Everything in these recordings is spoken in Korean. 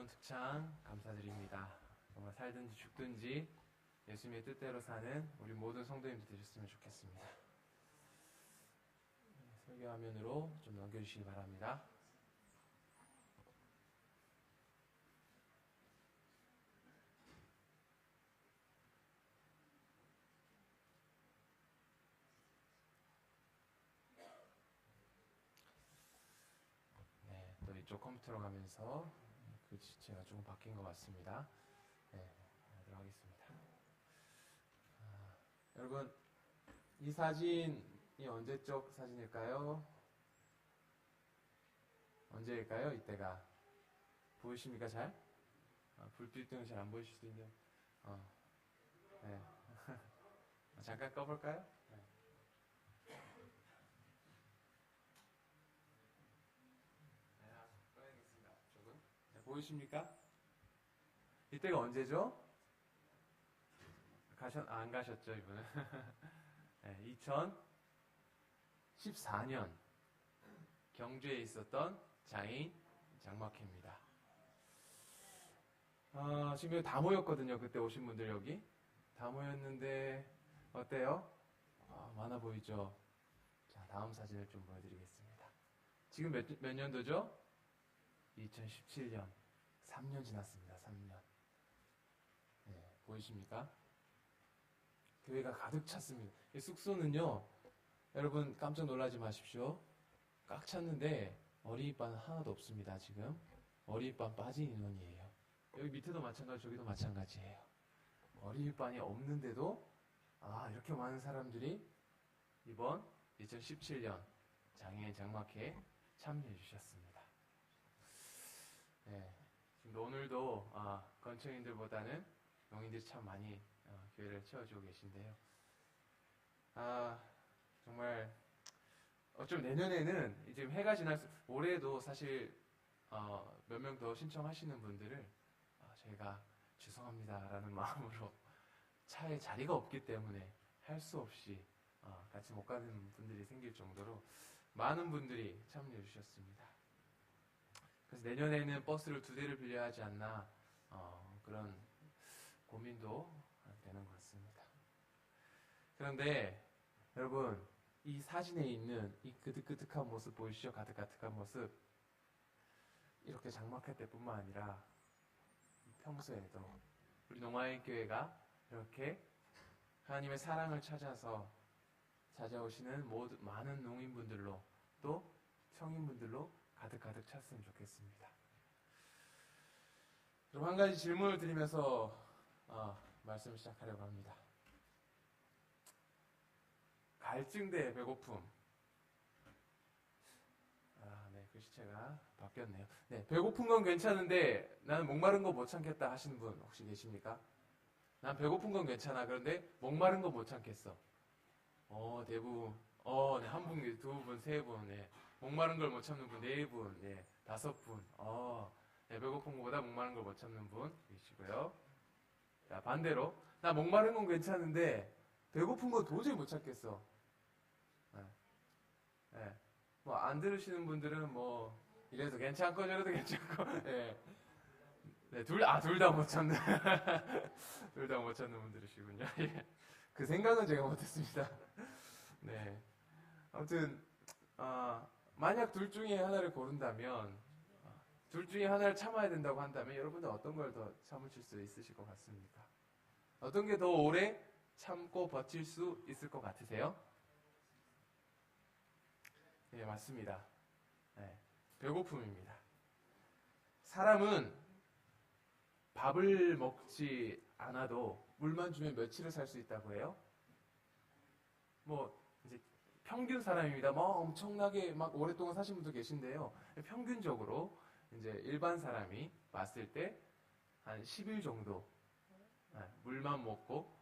새로운 특창 감사드립니다. 정말 살든지 죽든지 예수님의 뜻대로 사는 우리 모든 성도님들 되셨으면 좋겠습니다. 설교 화면으로 좀 넘겨주시기 바랍니다. 네, 또 이쪽 컴퓨터로 가면서 그 지체가 조금 바뀐 것 같습니다. 네, 하도록 하겠습니다. 여러분, 이 사진이 언제적 사진일까요? 언제일까요? 이때가 보이십니까? 잘? 불빛 때문에 잘 안 보이실 수도 있는데, 네. 잠깐 꺼볼까요? 네. 꺼야겠습니다. 조금. 네, 보이십니까? 이때가 언제죠? 안 가셨죠, 이분은? 네, 2014년 경주에 있었던 장애인 장막회입니다. 지금 다 모였거든요. 그때 오신 분들 여기 다 모였는데 어때요? 많아 보이죠? 자, 다음 사진을 좀 보여드리겠습니다. 지금 몇 년도죠? 2017년. 3년 지났습니다. 3년. 네, 보이십니까? 교회가 가득 찼습니다. 이 숙소는요, 여러분 깜짝 놀라지 마십시오. 꽉 찼는데 어린이반은 하나도 없습니다. 지금 어린이반 빠진 인원이에요. 여기 밑에도 마찬가지, 저기도 마찬가지예요. 어린이반이 없는데도 이렇게 많은 사람들이 이번 2017년 장애인 장막회에 참여해 주셨습니다. 네, 지금 오늘도 건청인들보다는 농인들이 참 많이 교회를 채워주고 계신데요. 정말 어쩜 내년에는 이제 해가 올해도 사실 몇 명 더 신청하시는 분들을 저희가 죄송합니다라는 마음으로 차에 자리가 없기 때문에 할 수 없이 같이 못 가는 분들이 생길 정도로 많은 분들이 참여해 주셨습니다. 그래서 내년에는 버스를 2대를 빌려야 하지 않나 그런 고민도 되는 것 같습니다. 그런데 여러분, 이 사진에 있는 이 그득그득한 모습 보이시죠? 가득가득한 모습. 이렇게 장막회 때뿐만 아니라 평소에도 우리 농아인 교회가 이렇게 하나님의 사랑을 찾아서 찾아오시는 많은 농인분들로 또 성인분들로 가득가득 찼으면 좋겠습니다. 그럼 한 가지 질문을 드리면서 말씀을 시작하려고 합니다. 갈증 대 배고픔. 네, 글씨체가 바뀌었네요. 네, 배고픈 건 괜찮은데 나는 목마른 거 못 참겠다 하시는 분 혹시 계십니까? 난 배고픈 건 괜찮아. 그런데 목마른 거 못 참겠어. 대부분. 네, 한 분, 두 분, 세 분. 네. 목마른 걸 못 참는 분, 네 분, 네, 5분. 네, 배고픈 거보다 목마른 걸 못 참는 분 계시고요. 자, 반대로 나 목마른 건 괜찮은데 배고픈 거 도저히 못 참겠어. 네. 뭐 안 들으시는 분들은 뭐 이래도 괜찮고 저래도 괜찮고. 네. 네, 둘 다 못 참는 둘 다 못 참는 분들이시군요. 예. 그 생각은 제가 못했습니다. 네. 아무튼 만약 둘 중에 하나를 고른다면 둘 중에 하나를 참아야 된다고 한다면 여러분들 어떤 걸 더 참으실 수 있으실 것 같습니까? 어떤 게 더 오래 참고 버틸 수 있을 것 같으세요? 네, 맞습니다. 네, 배고픔입니다. 사람은 밥을 먹지 않아도 물만 주면 며칠을 살 수 있다고 해요? 뭐 이제 평균 사람입니다. 뭐 엄청나게 막 오랫동안 사신 분도 계신데요. 평균적으로 이제 일반 사람이 봤을 때 한 10일 정도 물만 먹고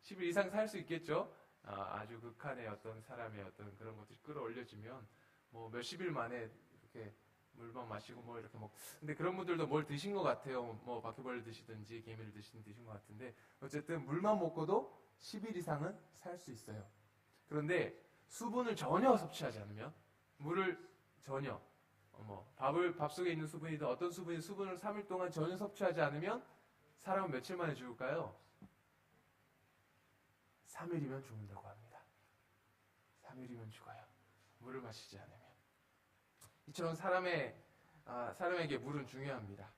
10일 이상 살 수 있겠죠. 아주 극한의 어떤 사람의 어떤 그런 것들이 끌어올려지면 뭐 몇십 일 만에 이렇게 물만 마시고 뭐 이렇게 근데 그런 분들도 뭘 드신 것 같아요. 뭐 바퀴벌레 드시든지 개미를 드신 것 같은데 어쨌든 물만 먹고도 10일 이상은 살 수 있어요. 그런데 수분을 전혀 섭취하지 않으면 물을 전혀 밥 속에 있는 수분이든 어떤 수분이 수분을 3일 동안 전혀 섭취하지 않으면 사람은 며칠 만에 죽을까요? 3일이면 죽는다고 합니다. 3일이면 죽어요. 물을 마시지 않으면. 이처럼 사람에게 물은 중요합니다.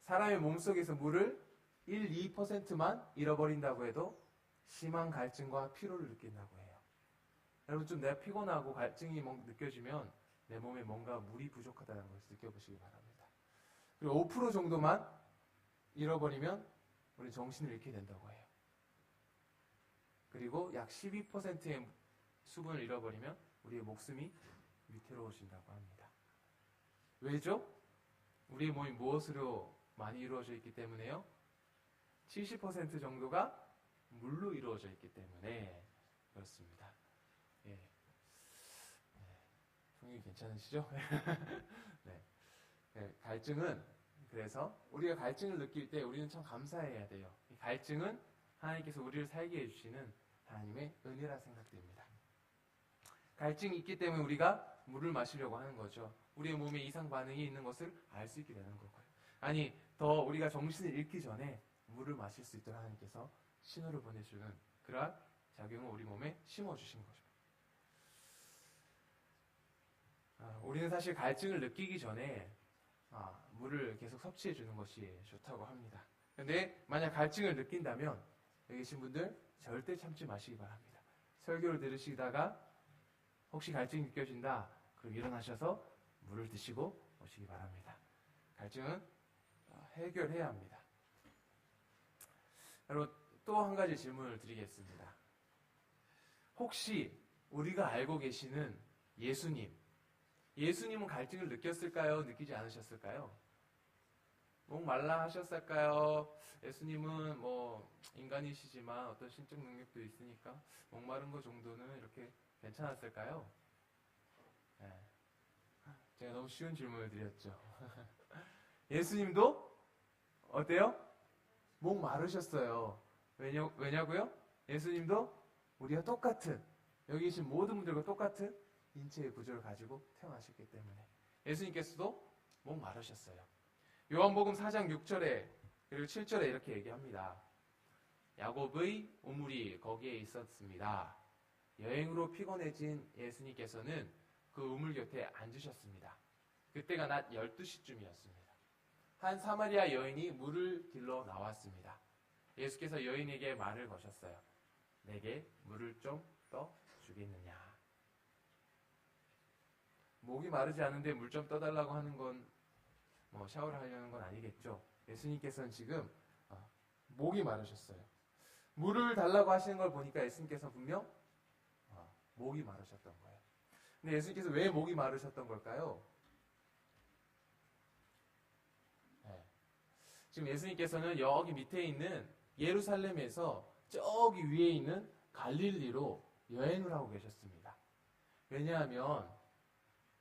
사람의 몸속에서 물을 1, 2%만 잃어버린다고 해도 심한 갈증과 피로를 느낀다고 해요. 여러분 좀 내가 피곤하고 갈증이 느껴지면 내 몸에 뭔가 물이 부족하다는 것을 느껴보시기 바랍니다. 그리고 5% 정도만 잃어버리면 우리 정신을 잃게 된다고 해요. 그리고 약 12%의 수분을 잃어버리면 우리의 목숨이 위태로워진다고 합니다. 왜죠? 우리의 몸이 무엇으로 많이 이루어져 있기 때문에요? 70% 정도가 물로 이루어져 있기 때문에 그렇습니다. 예. 성격이 괜찮으시죠? 네. 네. 갈증은 그래서 우리가 갈증을 느낄 때 우리는 참 감사해야 돼요. 이 갈증은 하나님께서 우리를 살게 해주시는 하나님의 은혜라 생각됩니다. 갈증이 있기 때문에 우리가 물을 마시려고 하는 거죠. 우리의 몸에 이상 반응이 있는 것을 알 수 있게 되는 거고요. 아니, 더 우리가 정신을 잃기 전에 물을 마실 수 있도록 하나님께서 신호를 보내주는 그러한 작용을 우리 몸에 심어주신 거죠. 우리는 사실 갈증을 느끼기 전에 물을 계속 섭취해 주는 것이 좋다고 합니다. 그런데 만약 갈증을 느낀다면 여기 계신 분들 절대 참지 마시기 바랍니다. 설교를 들으시다가 혹시 갈증이 느껴진다, 그럼 일어나셔서 물을 드시고 오시기 바랍니다. 갈증은 해결해야 합니다. 여러분 또 한 가지 질문을 드리겠습니다. 혹시 우리가 알고 계시는 예수님은 갈증을 느꼈을까요? 느끼지 않으셨을까요? 목 말라 하셨을까요? 예수님은 인간이시지만 어떤 신적 능력도 있으니까 목마른 거 정도는 이렇게 괜찮았을까요? 네. 제가 너무 쉬운 질문을 드렸죠. 예수님도 어때요? 목 마르셨어요. 왜냐고요? 예수님도 우리가 똑같은, 여기 계신 모든 분들과 똑같은 인체의 구조를 가지고 태어나셨기 때문에 예수님께서도 목 마르셨어요. 요한복음 4장 6절에 그리고 7절에 이렇게 얘기합니다. 야곱의 우물이 거기에 있었습니다. 여행으로 피곤해진 예수님께서는 그 우물 곁에 앉으셨습니다. 그때가 낮 12시쯤이었습니다. 한 사마리아 여인이 물을 길러 나왔습니다. 예수께서 여인에게 말을 거셨어요. 내게 물을 좀 떠주겠느냐. 목이 마르지 않은데 물 좀 떠달라고 하는 건 샤워를 하려는 건 아니겠죠. 예수님께서는 지금 목이 마르셨어요. 물을 달라고 하시는 걸 보니까 예수님께서 분명 목이 마르셨던 거예요. 근데 예수님께서 왜 목이 마르셨던 걸까요? 네. 지금 예수님께서는 여기 밑에 있는 예루살렘에서 저기 위에 있는 갈릴리로 여행을 하고 계셨습니다. 왜냐하면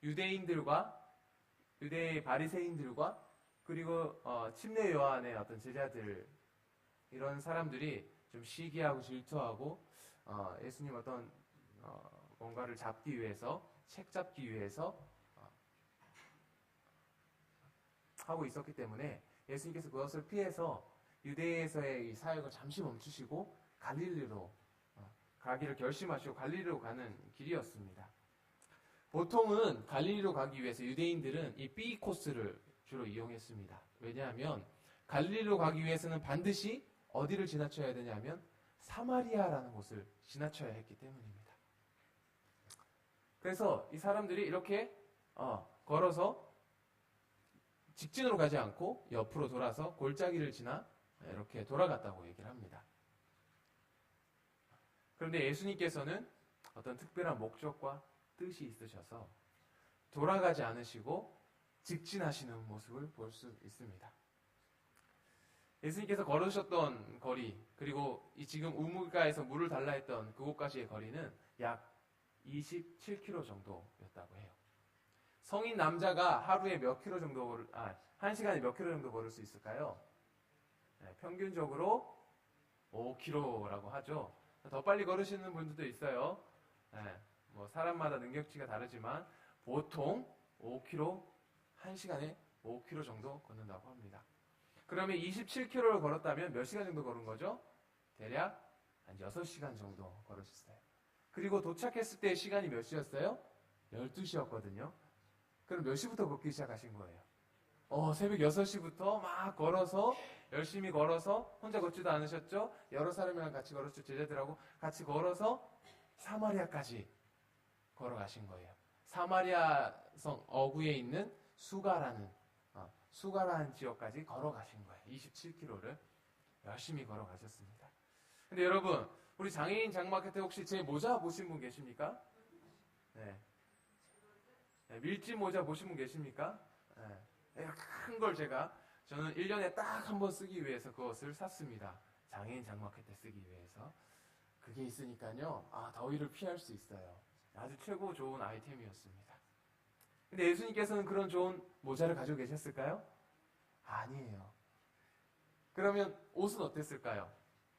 유대의 바리새인들과 그리고 침례 요한의 어떤 제자들, 이런 사람들이 좀 시기하고 질투하고 예수님 어떤 뭔가를 잡기 위해서, 책 잡기 위해서 하고 있었기 때문에 예수님께서 그것을 피해서 유대에서의 이 사역을 잠시 멈추시고 갈릴리로 가기를 결심하시고 갈릴리로 가는 길이었습니다. 보통은 갈릴리로 가기 위해서 유대인들은 이 B 코스를 주로 이용했습니다. 왜냐하면 갈릴리로 가기 위해서는 반드시 어디를 지나쳐야 되냐면 사마리아라는 곳을 지나쳐야 했기 때문입니다. 그래서 이 사람들이 이렇게 걸어서 직진으로 가지 않고 옆으로 돌아서 골짜기를 지나 이렇게 돌아갔다고 얘기를 합니다. 그런데 예수님께서는 어떤 특별한 목적과 뜻이 있으셔서 돌아가지 않으시고 직진하시는 모습을 볼 수 있습니다. 예수님께서 걸으셨던 거리, 그리고 이 지금 우물가에서 물을 달라 했던 그곳까지의 거리는 약 27km 정도였다고 해요. 성인 남자가 하루에 몇 킬로 정도, 한 시간에 몇 킬로 정도 걸을 수 있을까요? 네, 평균적으로 5km라고 하죠. 더 빨리 걸으시는 분들도 있어요. 네, 사람마다 능력치가 다르지만 보통 5km, 1시간에 5km 정도 걷는다고 합니다. 그러면 27km를 걸었다면 몇 시간 정도 걸은 거죠? 대략 한 6시간 정도 걸으셨어요. 그리고 도착했을 때 시간이 몇 시였어요? 12시였거든요. 그럼 몇 시부터 걷기 시작하신 거예요? 새벽 6시부터 막 걸어서, 열심히 걸어서, 혼자 걷지도 않으셨죠? 여러 사람이랑 같이 걸었죠. 제자들하고 같이 걸어서 사마리아까지 걸어가신 거예요. 사마리아 성 어구에 있는 수가라는 지역까지 걸어가신 거예요. 27km를 열심히 걸어가셨습니다. 근데 여러분, 우리 장애인 장마켓 때 혹시 제 모자 보신 분 계십니까? 네. 밀짚 모자 보신 분 계십니까? 네. 큰 걸 저는 1년에 딱 한 번 쓰기 위해서 그것을 샀습니다. 장애인 장마켓 때 쓰기 위해서. 그게 있으니까요, 더위를 피할 수 있어요. 아주 최고 좋은 아이템이었습니다. 근데 예수님께서는 그런 좋은 모자를 가지고 계셨을까요? 아니에요. 그러면 옷은 어땠을까요?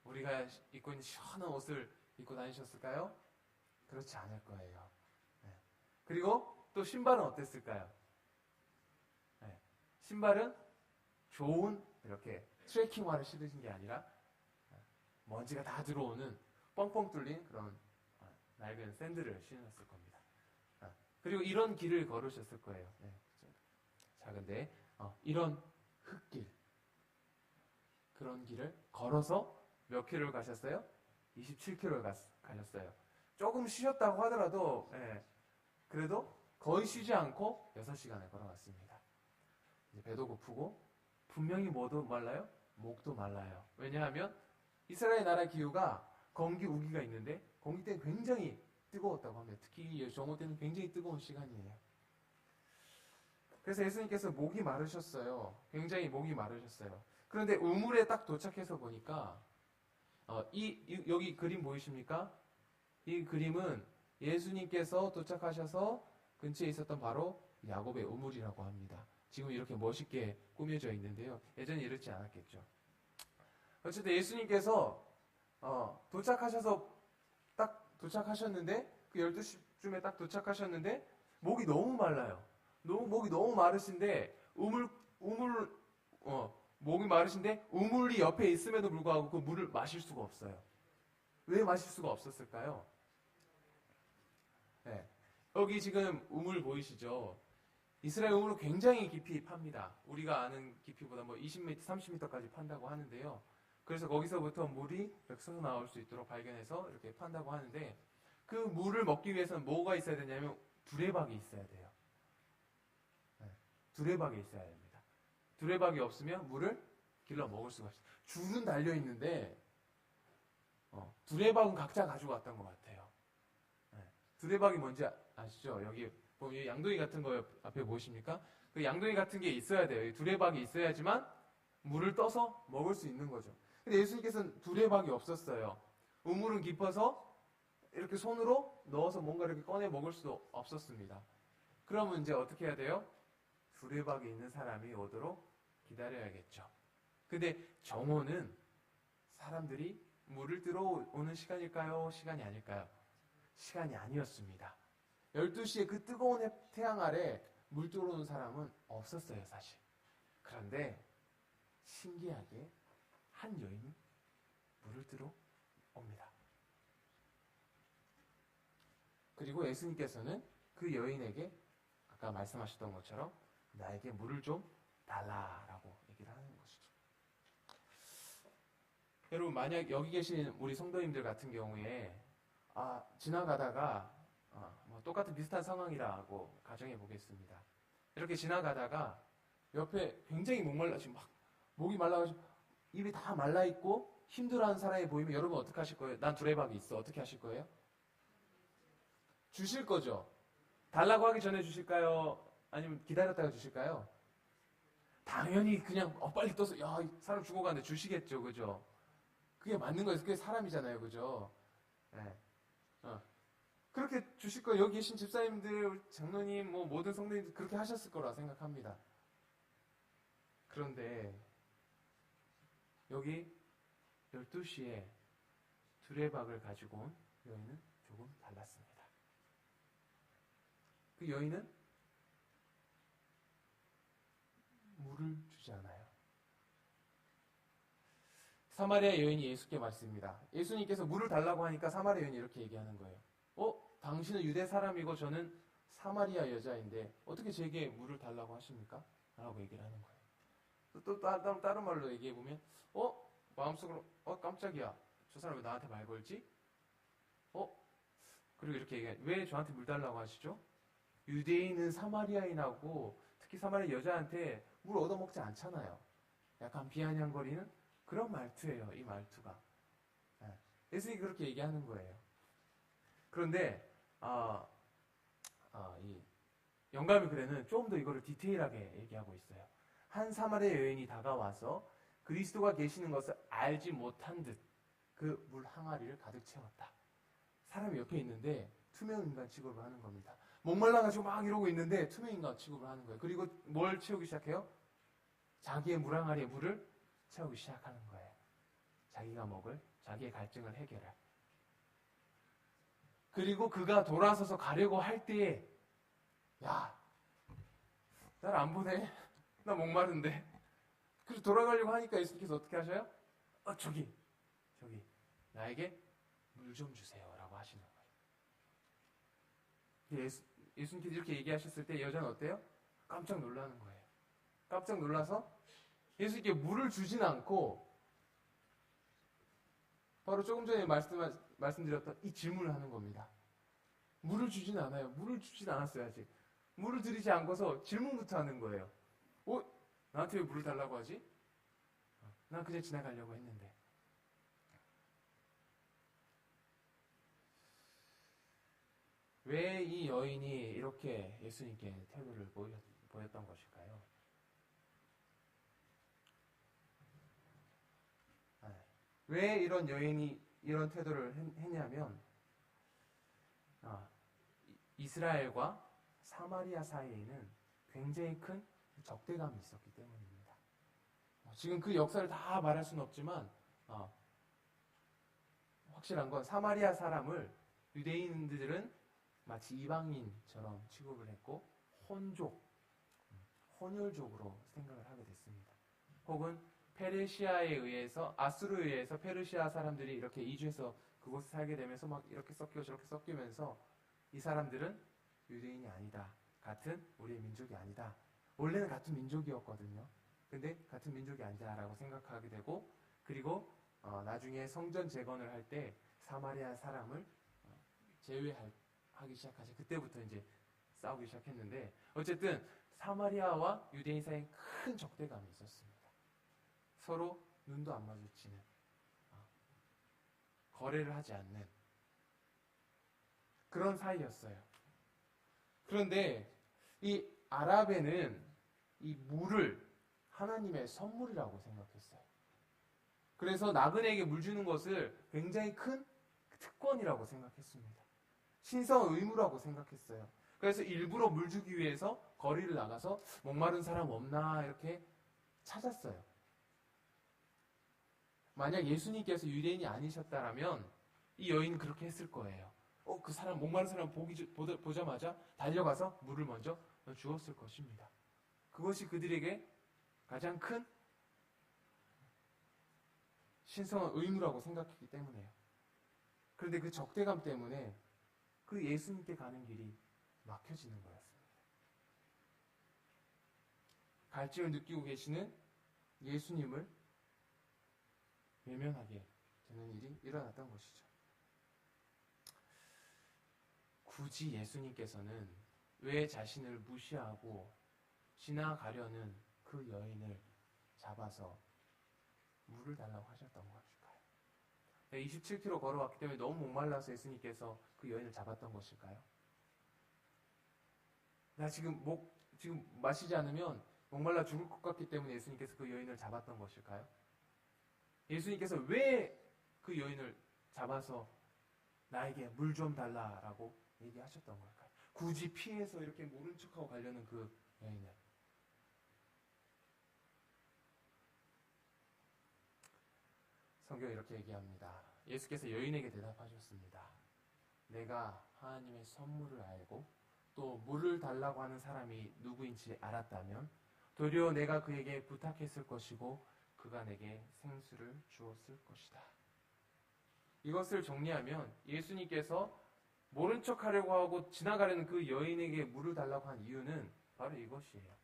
우리가 입고 있는 시원한 옷을 입고 다니셨을까요? 그렇지 않을 거예요. 네. 그리고 또 신발은 어땠을까요? 네. 신발은 좋은 이렇게 트레킹화를 신으신 게 아니라 먼지가 다 들어오는 뻥뻥 뚫린 그런 낡은 샌들을 신었을 겁니다. 그리고 이런 길을 걸으셨을 거예요. 네. 자, 근데 이런 흙길, 그런 길을 걸어서 몇 킬로를 가셨어요? 27km를 가셨어요. 조금 쉬셨다고 하더라도 그래도 거의 쉬지 않고 6시간을 걸어갔습니다. 이제 배도 고프고 분명히 뭐도 말라요? 목도 말라요. 왜냐하면 이스라엘 나라 기후가 건기 우기가 있는데 건기 때는 굉장히 뜨거웠다고 합니다. 특히 정오 때는 굉장히 뜨거운 시간이에요. 그래서 예수님께서 목이 마르셨어요. 굉장히 목이 마르셨어요. 그런데 우물에 딱 도착해서 보니까 여기 그림 보이십니까? 이 그림은 예수님께서 도착하셔서 근처에 있었던 바로 야곱의 우물이라고 합니다. 지금 이렇게 멋있게 꾸며져 있는데요. 예전에 이렇지 않았겠죠. 어쨌든 예수님께서 도착하셨는데 그 12시쯤에 딱 도착하셨는데 목이 너무 말라요. 목이 너무 마르신데 목이 마르신데 우물이 옆에 있음에도 불구하고 그 물을 마실 수가 없어요. 왜 마실 수가 없었을까요? 네. 여기 지금 우물 보이시죠? 이스라엘 우물은 굉장히 깊이 팝니다. 우리가 아는 깊이보다 20m, 30m까지 판다고 하는데요. 그래서 거기서부터 물이 이렇게 솟아 나올 수 있도록 발견해서 이렇게 판다고 하는데 그 물을 먹기 위해서는 뭐가 있어야 되냐면 두레박이 있어야 돼요. 네. 두레박이 있어야 됩니다. 두레박이 없으면 물을 길러 먹을 수가 없어요. 줄은 달려 있는데 두레박은 각자 가지고 왔던 것 같아요. 네. 두레박이 뭔지 아시죠? 여기 보면 양동이 같은 거 앞에 보이십니까? 그 양동이 같은 게 있어야 돼요. 두레박이 있어야지만 물을 떠서 먹을 수 있는 거죠. 근데 예수님께서는 두레박이 없었어요. 우물은 깊어서 이렇게 손으로 넣어서 뭔가 이렇게 꺼내 먹을 수도 없었습니다. 그러면 이제 어떻게 해야 돼요? 두레박이 있는 사람이 오도록 기다려야겠죠. 근데 정오는 사람들이 물을 들어오는 시간일까요? 시간이 아닐까요? 시간이 아니었습니다. 12시에 그 뜨거운 태양 아래 물 들어오는 사람은 없었어요, 사실. 그런데 신기하게 한 여인이 물을 들어옵니다. 그리고 예수님께서는 그 여인에게 아까 말씀하셨던 것처럼 나에게 물을 좀 달라라고 얘기를 하는 것이죠. 여러분, 만약 여기 계신 우리 성도님들 같은 경우에 지나가다가 똑같은 비슷한 상황이라고 가정해 보겠습니다. 이렇게 지나가다가 옆에 굉장히 목이 말라가지고 입이 다 말라있고 힘들어하는 사람이 보이면 여러분 어떻게 하실 거예요? 난 두레박이 있어. 어떻게 하실 거예요? 주실 거죠? 달라고 하기 전에 주실까요? 아니면 기다렸다가 주실까요? 당연히 그냥 빨리 떠서 야, 이 사람 죽어가는데 주시겠죠. 그죠? 그게 맞는 거예요. 그게 사람이잖아요. 그죠? 네. 그렇게 주실 거예요. 여기 계신 집사님들, 장로님, 모든 성도님들 그렇게 하셨을 거라 생각합니다. 그런데 여기 12시에 두레박을 가지고 온 여인은 조금 달랐습니다. 그 그 여인은 물을 주지 않아요. 사마리아 여인이 예수께 말씀입니다. 예수님께서 물을 달라고 하니까 사마리아 여인이 이렇게 얘기하는 거예요. 당신은 유대 사람이고 저는 사마리아 여자인데 어떻게 제게 물을 달라고 하십니까? 라고 얘기를 하는 거예요. 또 다른 말로 얘기해보면 마음속으로 깜짝이야. 저 사람 왜 나한테 말 걸지? 그리고 이렇게 얘기해. 왜 저한테 물 달라고 하시죠? 유대인은 사마리아인하고 특히 사마리아 여자한테 물 얻어먹지 않잖아요. 약간 비아냥거리는 그런 말투예요. 이 말투가. 예수님이 그렇게 얘기하는 거예요. 그런데 이 영감의 글에는 좀 더 이거를 디테일하게 얘기하고 있어요. 한 사마리아 여인이 다가와서 그리스도가 계시는 것을 알지 못한 듯 그 물 항아리를 가득 채웠다. 사람이 옆에 있는데 투명 인간 취급을 하는 겁니다. 목말라가지고 막 이러고 있는데 투명 인간 취급을 하는 거예요. 그리고 뭘 채우기 시작해요? 자기의 물 항아리에 물을 채우기 시작하는 거예요. 자기가 먹을 자기의 갈증을 해결할. 그리고 그가 돌아서서 가려고 할 때에 야, 날 안 보내? 나 목마른데. 그래서 돌아가려고 하니까 예수님께서 어떻게 하셔요? 저기 나에게 물 좀 주세요 라고 하시는 거예요. 예수님께서 이렇게 얘기하셨을 때 여자는 어때요? 깜짝 놀라는 거예요. 깜짝 놀라서 예수님께 물을 주진 않고 바로 조금 전에 말씀드렸던 이 질문을 하는 겁니다. 물을 주진 않아요. 물을 주진 않았어요, 아직. 물을 드리지 않고서 질문부터 하는 거예요. 나한테 왜 물을 달라고 하지? 난 그냥 지나가려고 했는데. 왜 이 여인이 이렇게 예수님께 태도를 보였던 것일까요? 왜 이런 여인이 이런 태도를 했냐면 이스라엘과 사마리아 사이에는 굉장히 큰 적대감이 있었기 때문입니다. 지금 그 역사를 다 말할 수는 없지만 확실한 건 사마리아 사람을 유대인들은 마치 이방인처럼 취급을 했고 혼혈족으로 생각을 하게 됐습니다. 혹은 페르시아에 의해서 아수르에 의해서 페르시아 사람들이 이렇게 이주해서 그곳에 살게 되면서 막 이렇게 섞이고 저렇게 섞이면서 이 사람들은 유대인이 아니다. 같은 우리의 민족이 아니다. 원래는 같은 민족이었거든요. 근데 같은 민족이 아니다라고 생각하게 되고 그리고 나중에 성전 재건을 할 때 사마리아 사람을 제외하기 시작하죠. 그때부터 이제 싸우기 시작했는데 어쨌든 사마리아와 유대인 사이에 큰 적대감이 있었습니다. 서로 눈도 안 마주치는 거래를 하지 않는 그런 사이였어요. 그런데 이 아랍에는 이 물을 하나님의 선물이라고 생각했어요. 그래서 나그네에게 물 주는 것을 굉장히 큰 특권이라고 생각했습니다. 신성 의무라고 생각했어요. 그래서 일부러 물 주기 위해서 거리를 나가서 목마른 사람 없나 이렇게 찾았어요. 만약 예수님께서 유대인이 아니셨다면 이 여인은 그렇게 했을 거예요. 그 사람 목마른 사람 보자마자 달려가서 물을 먼저 주었을 것입니다. 그것이 그들에게 가장 큰 신성한 의무라고 생각했기 때문에요. 그런데 그 적대감 때문에 그 예수님께 가는 길이 막혀지는 거였습니다. 갈증을 느끼고 계시는 예수님을 외면하게 되는 일이 일어났던 것이죠. 굳이 예수님께서는 왜 자신을 무시하고 지나가려는 그 여인을 잡아서 물을 달라고 하셨던 것일까요? 27km 걸어왔기 때문에 너무 목말라서 예수님께서 그 여인을 잡았던 것일까요? 나 지금 마시지 않으면 목말라 죽을 것 같기 때문에 예수님께서 그 여인을 잡았던 것일까요? 예수님께서 왜 그 여인을 잡아서 나에게 물 좀 달라라고 얘기하셨던 걸까요? 굳이 피해서 이렇게 모른 척하고 가려는 그 여인을. 성경이 이렇게 얘기합니다. 예수께서 여인에게 대답하셨습니다. 내가 하나님의 선물을 알고 또 물을 달라고 하는 사람이 누구인지 알았다면 도리어 내가 그에게 부탁했을 것이고 그가 내게 생수를 주었을 것이다. 이것을 정리하면 예수님께서 모른 척하려고 하고 지나가려는 그 여인에게 물을 달라고 한 이유는 바로 이것이에요.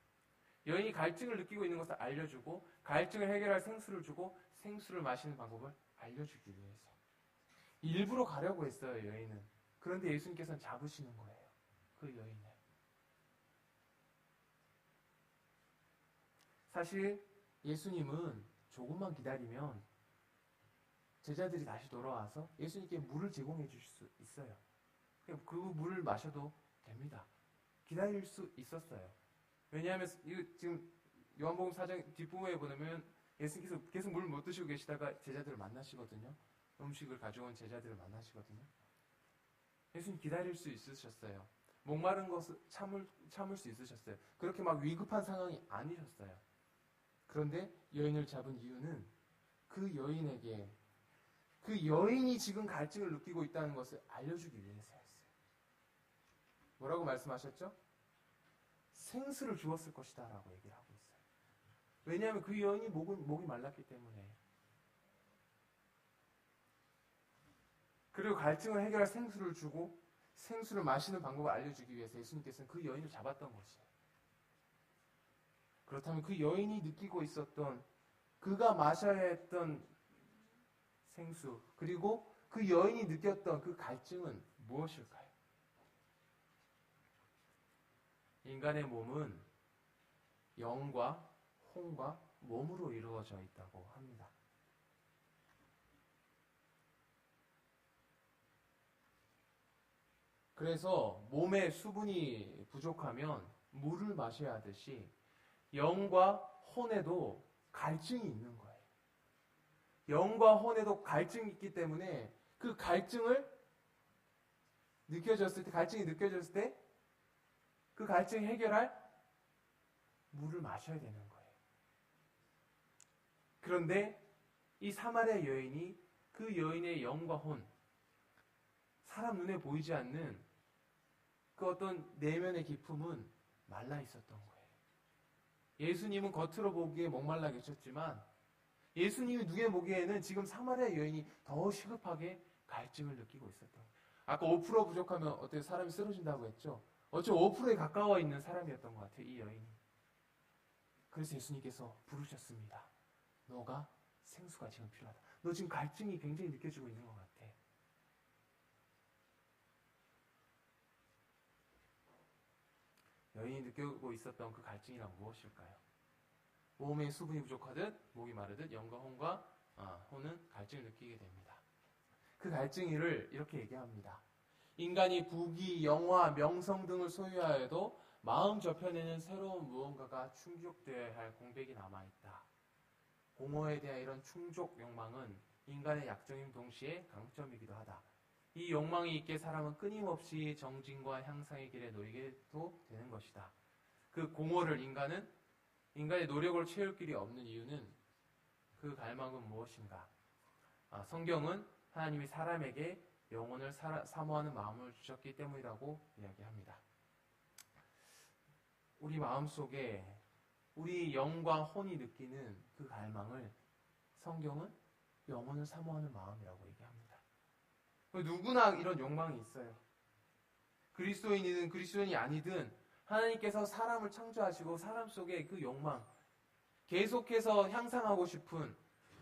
여인이 갈증을 느끼고 있는 것을 알려주고 갈증을 해결할 생수를 주고 생수를 마시는 방법을 알려주기 위해서. 일부러 가려고 했어요, 여인은. 그런데 예수님께서는 잡으시는 거예요, 그 여인을. 사실 예수님은 조금만 기다리면 제자들이 다시 돌아와서 예수님께 물을 제공해 주실 수 있어요. 그 물을 마셔도 됩니다. 기다릴 수 있었어요. 왜냐하면 지금 요한복음 4장 뒷부분에 보면 예수님께서 계속 물 못 드시고 계시다가 제자들을 만나시거든요. 음식을 가져온 제자들을 만나시거든요. 예수님 기다릴 수 있으셨어요. 목마른 것을 참을 수 있으셨어요. 그렇게 막 위급한 상황이 아니셨어요. 그런데 여인을 잡은 이유는 그 여인에게 그 여인이 지금 갈증을 느끼고 있다는 것을 알려주기 위해서였어요. 뭐라고 말씀하셨죠? 생수를 주었을 것이다 라고 얘기를 하고 있어요. 왜냐하면 그 여인이 목이 말랐기 때문에. 그리고 갈증을 해결할 생수를 주고 생수를 마시는 방법을 알려주기 위해서 예수님께서는 그 여인을 잡았던 것이에요. 그렇다면 그 여인이 느끼고 있었던 그가 마셔야 했던 생수 그리고 그 여인이 느꼈던 그 갈증은 무엇일까요? 인간의 몸은 영과 혼과 몸으로 이루어져 있다고 합니다. 그래서 몸에 수분이 부족하면 물을 마셔야 하듯이 영과 혼에도 갈증이 있는 거예요. 영과 혼에도 갈증이 있기 때문에 그 갈증이 느껴졌을 때 그 갈증을 해결할 물을 마셔야 되는 거예요. 그런데 이 사마리아 여인이 그 여인의 영과 혼, 사람 눈에 보이지 않는 그 어떤 내면의 기품은 말라 있었던 거예요. 예수님은 겉으로 보기에 목말라 계셨지만 예수님이 눈에 보기에는 지금 사마리아 여인이 더 시급하게 갈증을 느끼고 있었던 거예요. 아까 5% 부족하면 어떻게 사람이 쓰러진다고 했죠? 어쩌 5%에 가까워 있는 사람이었던 것 같아요, 이 여인이. 그래서 예수님께서 부르셨습니다. 너가 생수가 지금 필요하다. 너 지금 갈증이 굉장히 느껴지고 있는 것 같아. 여인이 느끼고 있었던 그 갈증이란 무엇일까요? 몸에 수분이 부족하듯 목이 마르듯 영과 혼은 갈증을 느끼게 됩니다. 그 갈증이를 이렇게 얘기합니다. 인간이 부귀, 영화, 명성 등을 소유하여도 마음 저편에는 새로운 무언가가 충족되어야 할 공백이 남아있다. 공허에 대한 이런 충족 욕망은 인간의 약점인 동시에 강점이기도 하다. 이 욕망이 있게 사람은 끊임없이 정진과 향상의 길에 놓이게도 되는 것이다. 그 공허를 인간의 노력을 채울 길이 없는 이유는 그 갈망은 무엇인가? 성경은 하나님이 사람에게 영혼을 사모하는 마음을 주셨기 때문이라고 이야기합니다. 우리 마음속에 우리 영과 혼이 느끼는 그 갈망을 성경은 영혼을 사모하는 마음이라고 얘기합니다. 누구나 이런 욕망이 있어요. 그리스도인이든 그리스도인이 아니든 하나님께서 사람을 창조하시고 사람 속에 그 욕망, 계속해서 향상하고 싶은,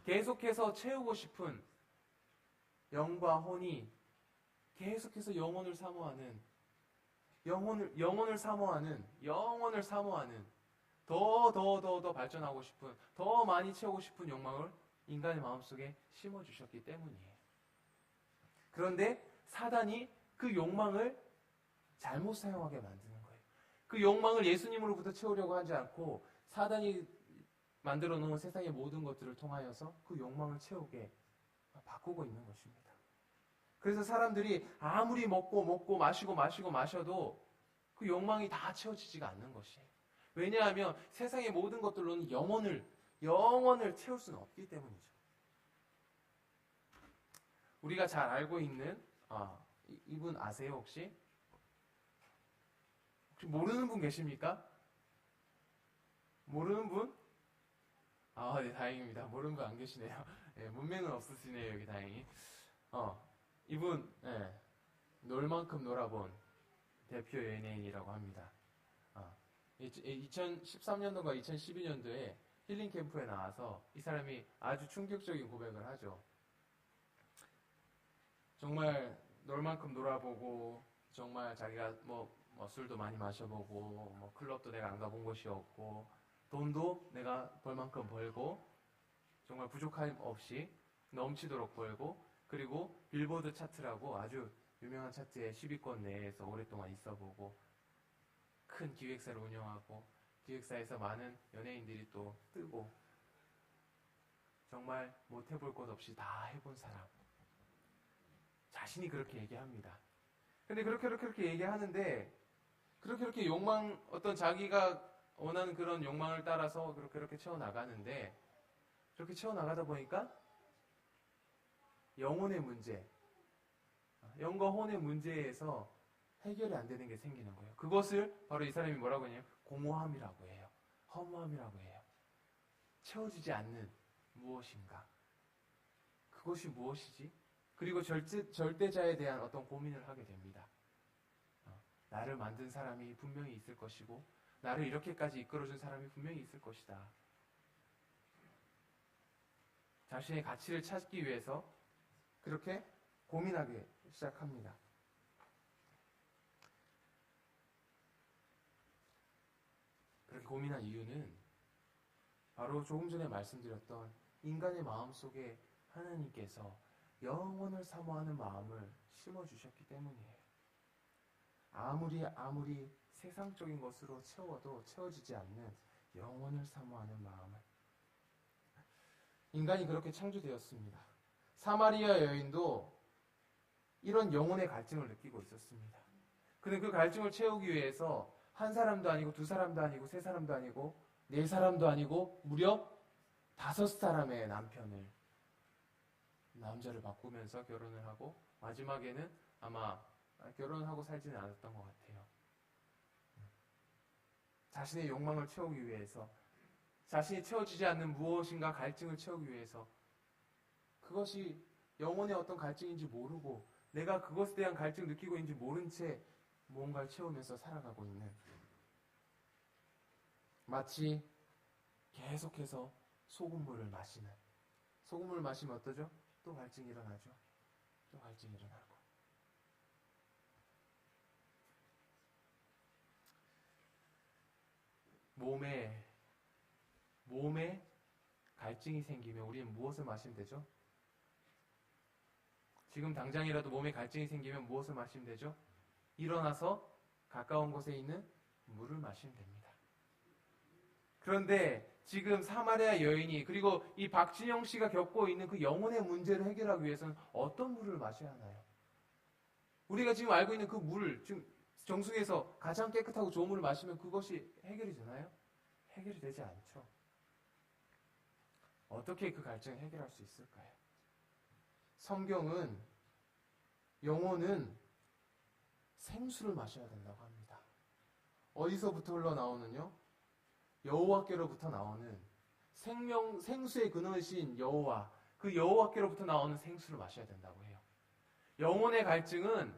계속해서 채우고 싶은 영과 혼이 계속해서 영혼을 사모하는, 더 발전하고 싶은, 더 많이 채우고 싶은 욕망을 인간의 마음속에 심어주셨기 때문이에요. 그런데 사단이 그 욕망을 잘못 사용하게 만드는 거예요. 그 욕망을 예수님으로부터 채우려고 하지 않고 사단이 만들어 놓은 세상의 모든 것들을 통하여서 그 욕망을 채우게 바꾸고 있는 것입니다. 그래서 사람들이 아무리 먹고 마셔도 그 욕망이 다 채워지지가 않는 것이에요. 왜냐하면 세상의 모든 것들로는 영혼을 채울 수는 없기 때문이죠. 우리가 잘 알고 있는 이분 아세요 혹시? 모르는 분 계십니까? 모르는 분? 아, 네, 다행입니다. 모르는 분 안 계시네요. 네, 문맹은 없으시네요, 여기 다행히. 이분, 네, 놀 만큼 놀아본 대표 연예인이라고 합니다. 2013년도가 2012년도에 힐링 캠프에 나와서 이 사람이 아주 충격적인 고백을 하죠. 정말 놀 만큼 놀아보고, 정말 자기가 뭐 술도 많이 마셔보고, 뭐 클럽도 내가 안 가본 곳이 없고, 돈도 내가 벌 만큼 벌고, 정말 부족함 없이 넘치도록 벌고, 그리고 빌보드 차트라고 아주 유명한 차트에 10위권 내에서 오랫동안 있어보고, 큰 기획사를 운영하고, 기획사에서 많은 연예인들이 또 뜨고, 정말 못 해볼 것 없이 다 해본 사람. 자신이 그렇게 얘기합니다. 근데 그렇게 얘기하는데, 그렇게 어떤 자기가 원하는 그런 욕망을 따라서 그렇게 채워나가는데, 그렇게 채워나가다 보니까 영혼의 문제, 영과 혼의 문제에서 해결이 안 되는 게 생기는 거예요. 그것을 바로 이 사람이 뭐라고 하냐면 공허함이라고 해요. 허무함이라고 해요. 채워지지 않는 무엇인가. 그것이 무엇이지? 그리고 절대자에 대한 어떤 고민을 하게 됩니다. 나를 만든 사람이 분명히 있을 것이고, 나를 이렇게까지 이끌어준 사람이 분명히 있을 것이다. 자신의 가치를 찾기 위해서 그렇게 고민하기 시작합니다. 그렇게 고민한 이유는 바로 조금 전에 말씀드렸던 인간의 마음 속에 하나님께서 영원을 사모하는 마음을 심어주셨기 때문이에요. 아무리 세상적인 것으로 채워도 채워지지 않는 영원을 사모하는 마음을. 인간이 그렇게 창조되었습니다. 사마리아 여인도 이런 영혼의 갈증을 느끼고 있었습니다. 그는 그 갈증을 채우기 위해서 한 사람도 아니고 두 사람도 아니고 세 사람도 아니고 네 사람도 아니고 무려 5사람의 남자를 바꾸면서 결혼을 하고 마지막에는 아마 결혼하고 살지는 않았던 것 같아요. 자신의 욕망을 채우기 위해서, 자신이 채워지지 않는 무엇인가 갈증을 채우기 위해서, 그것이 영혼의 어떤 갈증인지 모르고 내가 그것에 대한 갈증을 느끼고 있는지 모른 채 무언가를 채우면서 살아가고 있는, 마치 계속해서 소금물을 마시는, 소금물을 마시면 어떠죠? 또 갈증이 일어나죠. 또 갈증이 일어나고. 몸에 갈증이 생기면 우리는 무엇을 마시면 되죠? 지금 당장이라도 몸에 갈증이 생기면 무엇을 마시면 되죠? 일어나서 가까운 곳에 있는 물을 마시면 됩니다. 그런데 지금 사마리아 여인이, 그리고 이 박진영 씨가 겪고 있는 그 영혼의 문제를 해결하기 위해서는 어떤 물을 마셔야 하나요? 우리가 지금 알고 있는 그 물, 지금 정수기에서 가장 깨끗하고 좋은 물을 마시면 그것이 해결이 되나요? 해결이 되지 않죠. 어떻게 그 갈증을 해결할 수 있을까요? 성경은 영혼은 생수를 마셔야 된다고 합니다. 어디서부터 흘러나오는요? 여호와께로부터 나오는 생수의 근원이신 여호와, 그 여호와께로부터 나오는 생수를 마셔야 된다고 해요. 영혼의 갈증은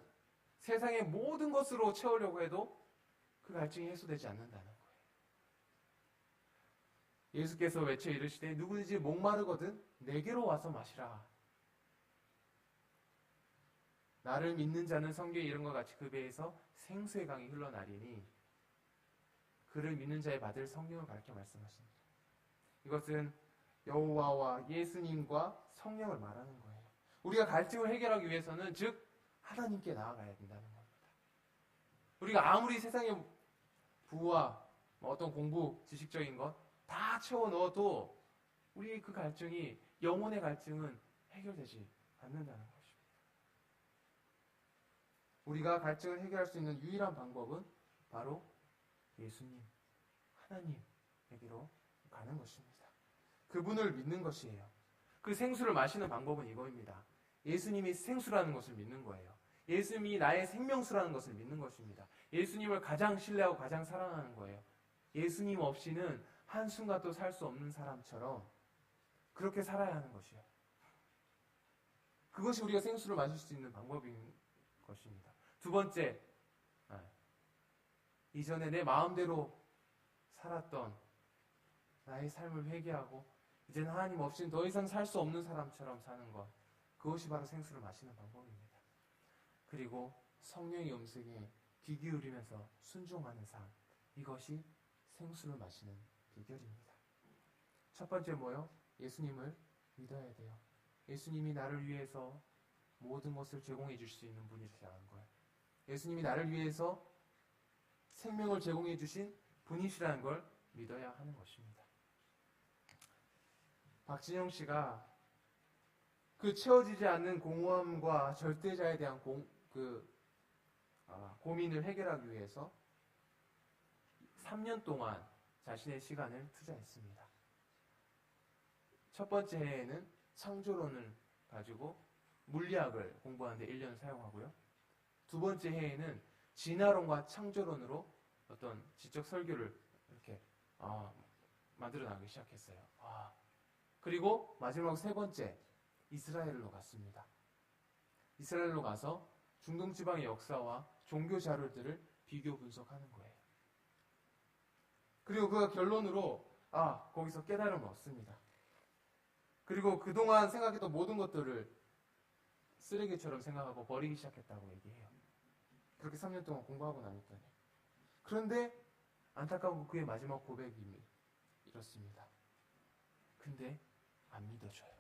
세상의 모든 것으로 채우려고 해도 그 갈증이 해소되지 않는다는 거예요. 예수께서 외쳐 이르시되 누구든지 목마르거든 내게로 와서 마시라. 나를 믿는 자는 성경의 이름과 같이 그 배에서 생수의 강이 흘러나리니, 그를 믿는 자의 받을 성령을 가르쳐 말씀하십니다. 이것은 여호와와 예수님과 성령을 말하는 거예요. 우리가 갈증을 해결하기 위해서는 즉 하나님께 나아가야 된다는 겁니다. 우리가 아무리 세상의 부와 어떤 공부, 지식적인 것 다 채워 넣어도 우리의 그 갈증이, 영혼의 갈증은 해결되지 않는다는 것입니다. 우리가 갈증을 해결할 수 있는 유일한 방법은 바로 예수님, 하나님에게로 가는 것입니다. 그분을 믿는 것이에요. 그 생수를 마시는 방법은 이거입니다. 예수님이 생수라는 것을 믿는 거예요. 예수님이 나의 생명수라는 것을 믿는 것입니다. 예수님을 가장 신뢰하고 가장 사랑하는 거예요. 예수님 없이는 한순간도 살 수 없는 사람처럼 그렇게 살아야 하는 것이에요. 그것이 우리가 생수를 마실 수 있는 방법인 것입니다. 두 번째, 이전에 내 마음대로 살았던 나의 삶을 회개하고 이제는 하나님 없이는 더 이상 살 수 없는 사람처럼 사는 것, 그것이 바로 생수를 마시는 방법입니다. 그리고 성령의 음성에 귀 기울이면서 순종하는 삶, 이것이 생수를 마시는 비결입니다. 첫 번째 뭐요? 예수님을 믿어야 돼요. 예수님이 나를 위해서 모든 것을 제공해 줄 수 있는 분이시라는 거예요. 예수님이 나를 위해서 생명을 제공해 주신 분이시라는 걸 믿어야 하는 것입니다. 박진영 씨가 그 채워지지 않는 공허함과 절대자에 대한 고민을 해결하기 위해서 3년 동안 자신의 시간을 투자했습니다. 첫 번째 해에는 창조론을 가지고 물리학을 공부하는데 1년 사용하고요. 두 번째 해에는 진화론과 창조론으로 어떤 지적 설교를 이렇게 만들어 나가기 시작했어요. 그리고 마지막 세 번째, 이스라엘로 갔습니다. 이스라엘로 가서 중동 지방의 역사와 종교 자료들을 비교 분석하는 거예요. 그리고 그 결론으로 거기서 깨달음을 얻습니다. 그리고 그동안 생각했던 모든 것들을 쓰레기처럼 생각하고 버리기 시작했다고 얘기해요. 그렇게 3년 동안 공부하고 나니까요. 그런데 안타까운 그의 마지막 고백이 이렇습니다. 근데 안 믿어져요.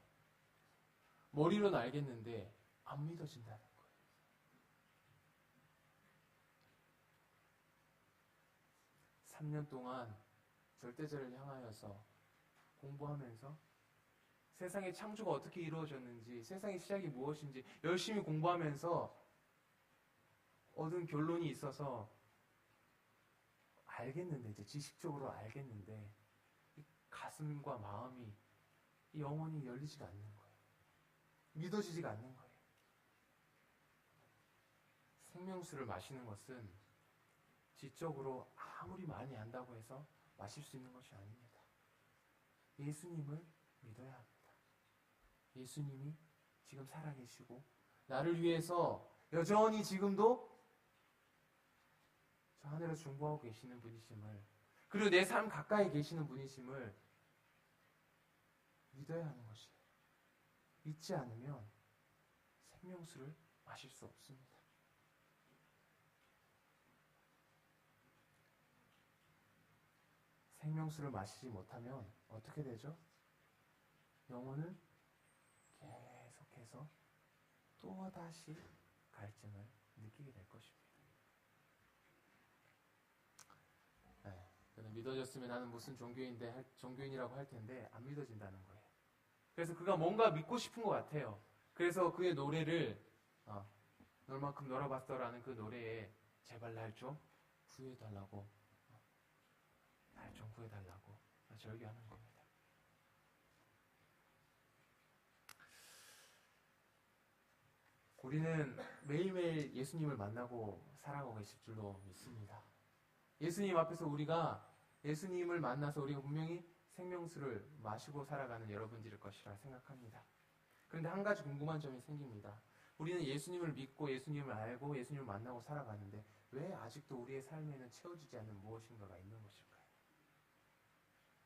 머리로는 알겠는데 안 믿어진다는 거예요. 삼 년 동안 절대자를 향하여서 공부하면서 세상의 창조가 어떻게 이루어졌는지, 세상의 시작이 무엇인지 열심히 공부하면서 얻은 결론이 있어서 알겠는데, 이제 지식적으로 알겠는데 이 가슴과 마음이, 이 영혼이 열리지가 않는 거예요. 믿어지지가 않는 거예요. 생명수를 마시는 것은 지적으로 아무리 많이 안다고 해서 마실 수 있는 것이 아닙니다. 예수님을 믿어야 합니다. 예수님이 지금 살아계시고 나를 위해서 여전히 지금도 저 하늘에서 중보하고 계시는 분이심을, 그리고 내 삶 가까이 계시는 분이심을 믿어야 하는 것이에요. 믿지 않으면 생명수를 마실 수 없습니다. 생명수를 마시지 못하면 어떻게 되죠? 영혼은 계속해서 또다시 갈증을 느끼게 될 것입니다. 그는 믿어졌으면 나는 무슨 종교인이라고 할 텐데 안 믿어진다는 거예요. 그래서 그가 뭔가 믿고 싶은 것 같아요. 그래서 그의 노래를 널만큼 놀아봤어라는 그 노래에 제발 날 좀 구해달라고, 날 좀 구해달라고 절규하는 겁니다. 우리는 매일매일 예수님을 만나고 살아가고 계실 줄로 믿습니다. 예수님 앞에서 우리가 예수님을 만나서 우리가 분명히 생명수를 마시고 살아가는 여러분들일 것이라 생각합니다. 그런데 한 가지 궁금한 점이 생깁니다. 우리는 예수님을 믿고 예수님을 알고 예수님을 만나고 살아가는데 왜 아직도 우리의 삶에는 채워지지 않는 무엇인가가 있는 것일까요?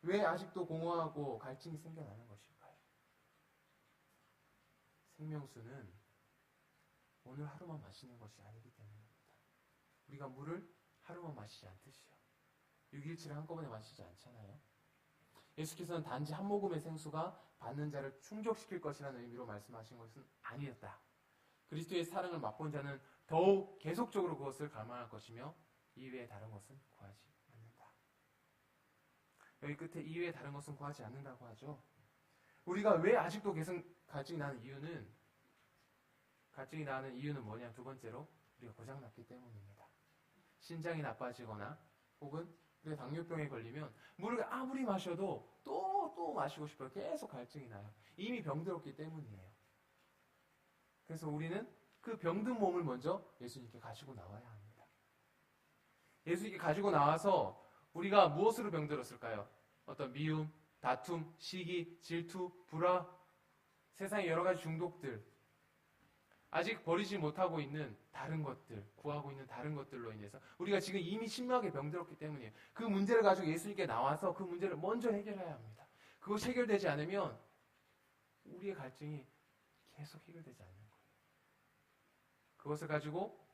왜 아직도 공허하고 갈증이 생겨나는 것일까요? 생명수는 오늘 하루만 마시는 것이 아니기 때문입니다. 우리가 물을 하루만 마시지 않듯이요. 6일치를 한꺼번에 마시지 않잖아요. 예수께서는 단지 한 모금의 생수가 받는 자를 충족시킬 것이라는 의미로 말씀하신 것은 아니었다. 그리스도의 사랑을 맛본 자는 더욱 계속적으로 그것을 갈망할 것이며 이외에 다른 것은 구하지 않는다. 여기 끝에 이외에 다른 것은 구하지 않는다고 하죠. 우리가 왜 아직도 계속 갈증이 나는 이유는 뭐냐? 두 번째로 우리가 고장났기 때문입니다. 신장이 나빠지거나 혹은 우리가 당뇨병에 걸리면 물을 아무리 마셔도 또 마시고 싶어요. 계속 갈증이 나요. 이미 병들었기 때문이에요. 그래서 우리는 그 병든 몸을 먼저 예수님께 가지고 나와야 합니다. 예수님께 가지고 나와서 우리가 무엇으로 병들었을까요? 어떤 미움, 다툼, 시기, 질투, 불화, 세상의 여러 가지 중독들, 아직 버리지 못하고 있는 다른 것들, 구하고 있는 다른 것들로 인해서 우리가 지금 이미 심하게 병들었기 때문이에요. 그 문제를 가지고 예수님께 나와서 그 문제를 먼저 해결해야 합니다. 그것이 해결되지 않으면 우리의 갈증이 계속 해결되지 않는 거예요. 그것을 가지고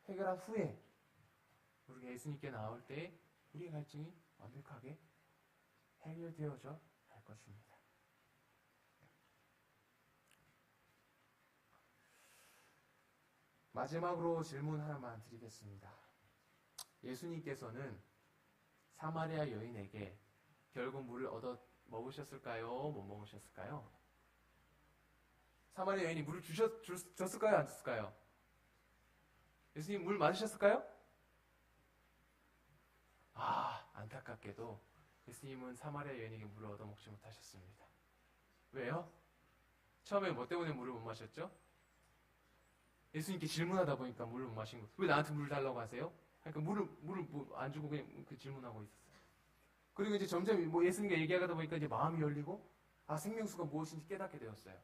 해결한 후에 우리가 예수님께 나올 때 우리의 갈증이 완벽하게 해결되어져 갈 것입니다. 마지막으로 질문 하나만 드리겠습니다. 예수님께서는 사마리아 여인에게 결국 물을 얻어 먹으셨을까요? 못 먹으셨을까요? 사마리아 여인이 물을 줬을까요? 안 줬을까요? 예수님 물 맞으셨을까요? 안타깝게도 예수님은 사마리아 여인에게 물을 얻어 먹지 못하셨습니다. 왜요? 처음에 뭐 때문에 물을 못 마셨죠? 예수님께 질문하다 보니까 물을 못 마신 거예요. 왜 나한테 물 달라고 하세요? 그러니까 물을 안 주고 그냥 그 질문하고 있었어요. 그리고 이제 점점 뭐 예수님과 얘기하다 보니까 이제 마음이 열리고 생명수가 무엇인지 깨닫게 되었어요.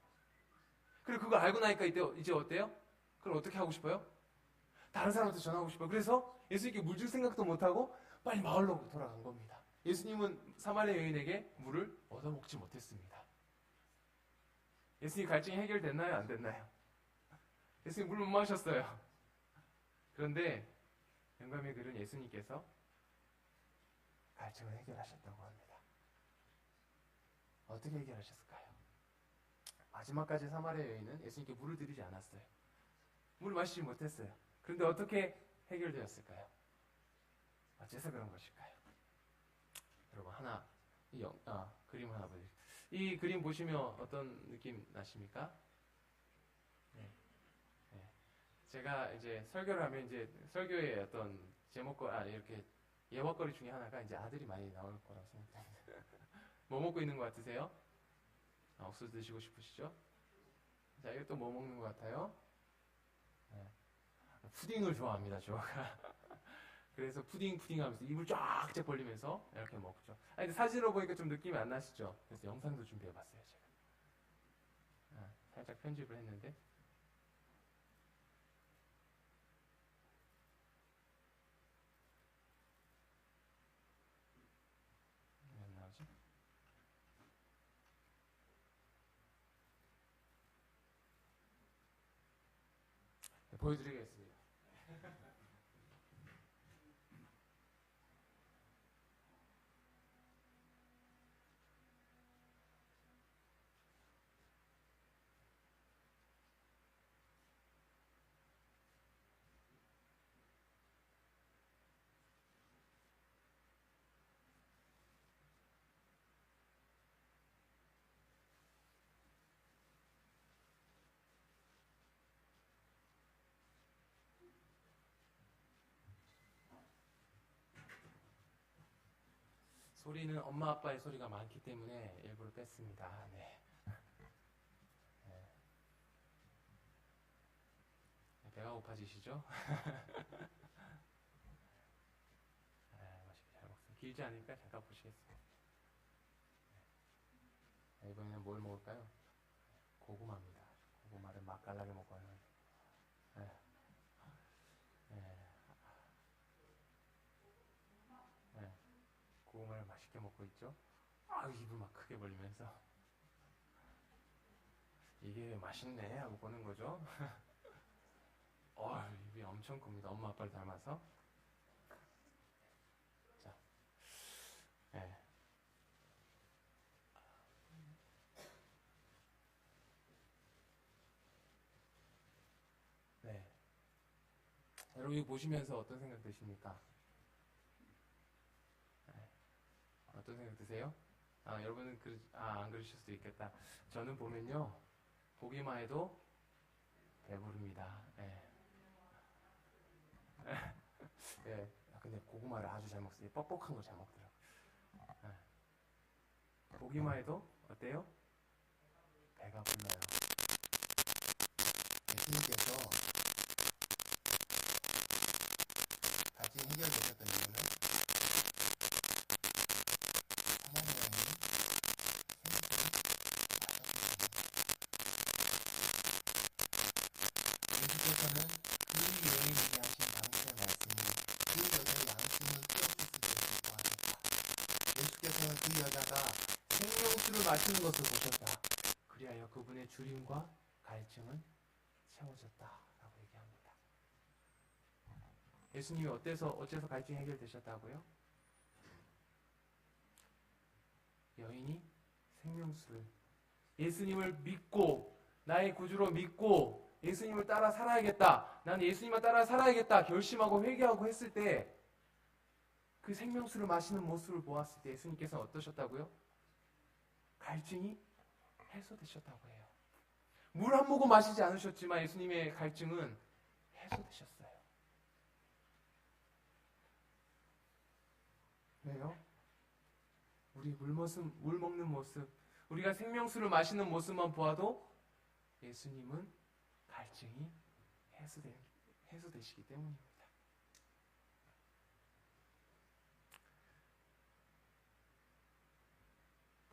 그리고 그걸 알고 나니까 이제 어때요? 그걸 어떻게 하고 싶어요? 다른 사람한테 전하고 싶어요. 그래서 예수님께 물 줄 생각도 못하고 빨리 마을로 돌아간 겁니다. 예수님은 사마리아 여인에게 물을 얻어먹지 못했습니다. 예수님 갈증이 해결됐나요? 안 됐나요? 예수님 물 못 마셨어요. 그런데 영감의 글은 예수님께서 갈증을 해결하셨다고 합니다. 어떻게 해결하셨을까요? 마지막까지 사마리아 여인은 예수님께 물을 드리지 않았어요. 물을 마시지 못했어요. 그런데 어떻게 해결되었을까요? 어째서 그런 것일까요? 여러분 그림 하나 보여드릴게요. 이 그림 보시면 어떤 느낌 나십니까? 네. 제가 이제 설교를 하면 이제 설교의 어떤 이렇게 예화거리 중에 하나가 이제 아들이 많이 나올 거라고 생각합니다. 뭐 먹고 있는 것 같으세요? 옥수수 드시고 싶으시죠? 자, 이거 또 뭐 먹는 것 같아요? 네. 푸딩을 좋아합니다, 저가. 그래서 푸딩 하면서 입을 쫙 벌리면서 이렇게 먹죠. 근데 사진으로 보니까 좀 느낌이 안 나시죠? 그래서 영상도 준비해봤어요, 제가. 살짝 편집을 했는데. 왜 안 나오지? 네, 보여드리겠습니다. 소리는 엄마 아빠의 소리가 많기 때문에 일부러 뺐습니다. 네. 배가 고파지시죠? 맛있게 잘 먹습니다. 길지 않으니까 잠깐 보시겠습니다. 이번에는 뭘 먹을까요? 고구마입니다. 고구마를 맛깔나게 먹어요. 네. 고구마를 맛있게 먹고 있죠? 입을 막 크게 벌리면서 이게 맛있네 하고 보는 거죠. 입이 엄청 큽니다. 엄마 아빠를 닮아서. 자, 네. 네. 여러분 이거 보시면서 어떤 생각 드십니까? 어떤 생각 드세요? 여러분은 안 그러실 수도 있겠다. 저는 보면요, 보기만 해도 배부릅니다. 근데 고구마를 아주 잘 먹어요. 뻑뻑한 거 잘 먹더라고요. 보기만 해도 어때요? 배가 불러요. 예수님께서 마시는 것을 보셨다. 그리하여 그분의 주림과 갈증은 채워졌다라고 얘기합니다. 예수님이 어째서 갈증이 해결되셨다고요? 여인이 생명수를 예수님을 믿고 나의 구주로 믿고 예수님을 따라 살아야겠다. 나는 예수님만 따라 살아야겠다. 결심하고 회개하고 했을 때 그 생명수를 마시는 모습을 보았을 때 예수님께서는 어떠셨다고요? 갈증이 해소되셨다고 해요. 물 한 모금 마시지 않으셨지만 예수님의 갈증은 해소되셨어요. 왜요? 우리 물 먹는 모습, 우리가 생명수를 마시는 모습만 보아도 예수님은 갈증이 해소되시기 때문입니다.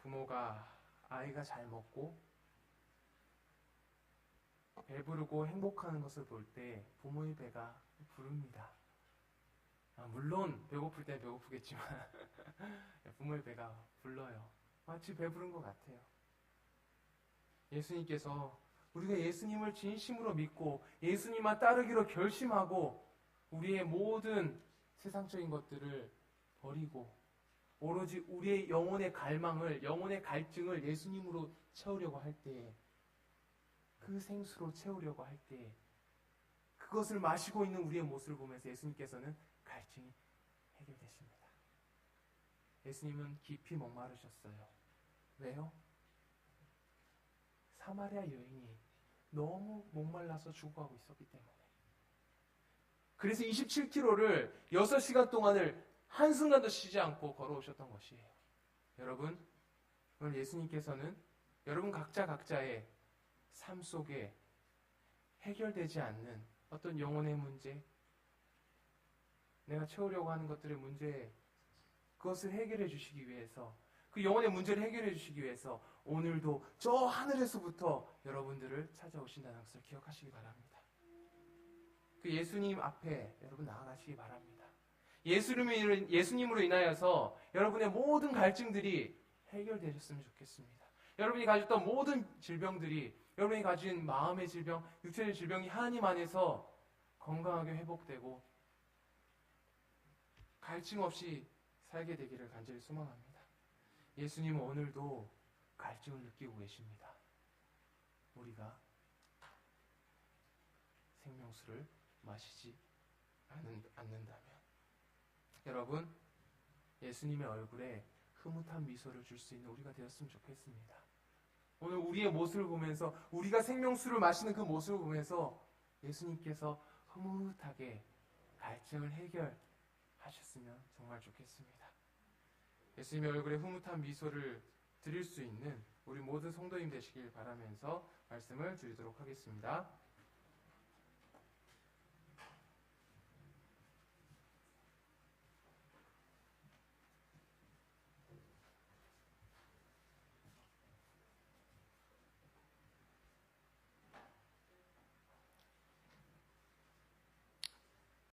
부모가 아이가 잘 먹고 배부르고 행복하는 것을 볼 때 부모의 배가 부릅니다. 물론 배고플 땐 배고프겠지만 부모의 배가 불러요. 마치 배부른 것 같아요. 예수님께서 우리가 예수님을 진심으로 믿고 예수님만 따르기로 결심하고 우리의 모든 세상적인 것들을 버리고 오로지 우리의 영혼의 갈망을, 영혼의 갈증을 예수님으로 채우려고 할 때, 그 생수로 채우려고 할 때, 그것을 마시고 있는 우리의 모습을 보면서 예수님께서는 갈증이 해결되십니다. 예수님은 깊이 목마르셨어요. 왜요? 사마리아 여인이 너무 목말라서 죽어가고 있었기 때문에. 그래서 27km를 6시간 동안을 한순간도 쉬지 않고 걸어오셨던 것이에요. 여러분, 오늘 예수님께서는 여러분 각자의 삶 속에 해결되지 않는 어떤 영혼의 문제, 내가 채우려고 하는 것들의 문제, 그것을 해결해 주시기 위해서, 그 영혼의 문제를 해결해 주시기 위해서 오늘도 저 하늘에서부터 여러분들을 찾아오신다는 것을 기억하시기 바랍니다. 그 예수님 앞에 여러분 나아가시기 바랍니다. 예수님으로 인하여서 여러분의 모든 갈증들이 해결되셨으면 좋겠습니다. 여러분이 가졌던 모든 질병들이, 여러분이 가진 마음의 질병, 육체의 질병이 하나님 안에서 건강하게 회복되고 갈증 없이 살게 되기를 간절히 소망합니다. 예수님은 오늘도 갈증을 느끼고 계십니다. 우리가 생명수를 마시지 않는다면. 여러분, 예수님의 얼굴에 흐뭇한 미소를 줄 수 있는 우리가 되었으면 좋겠습니다. 오늘 우리의 모습을 보면서, 우리가 생명수를 마시는 그 모습을 보면서 예수님께서 흐뭇하게 갈증을 해결하셨으면 정말 좋겠습니다. 예수님의 얼굴에 흐뭇한 미소를 드릴 수 있는 우리 모든 성도님 되시길 바라면서 말씀을 드리도록 하겠습니다.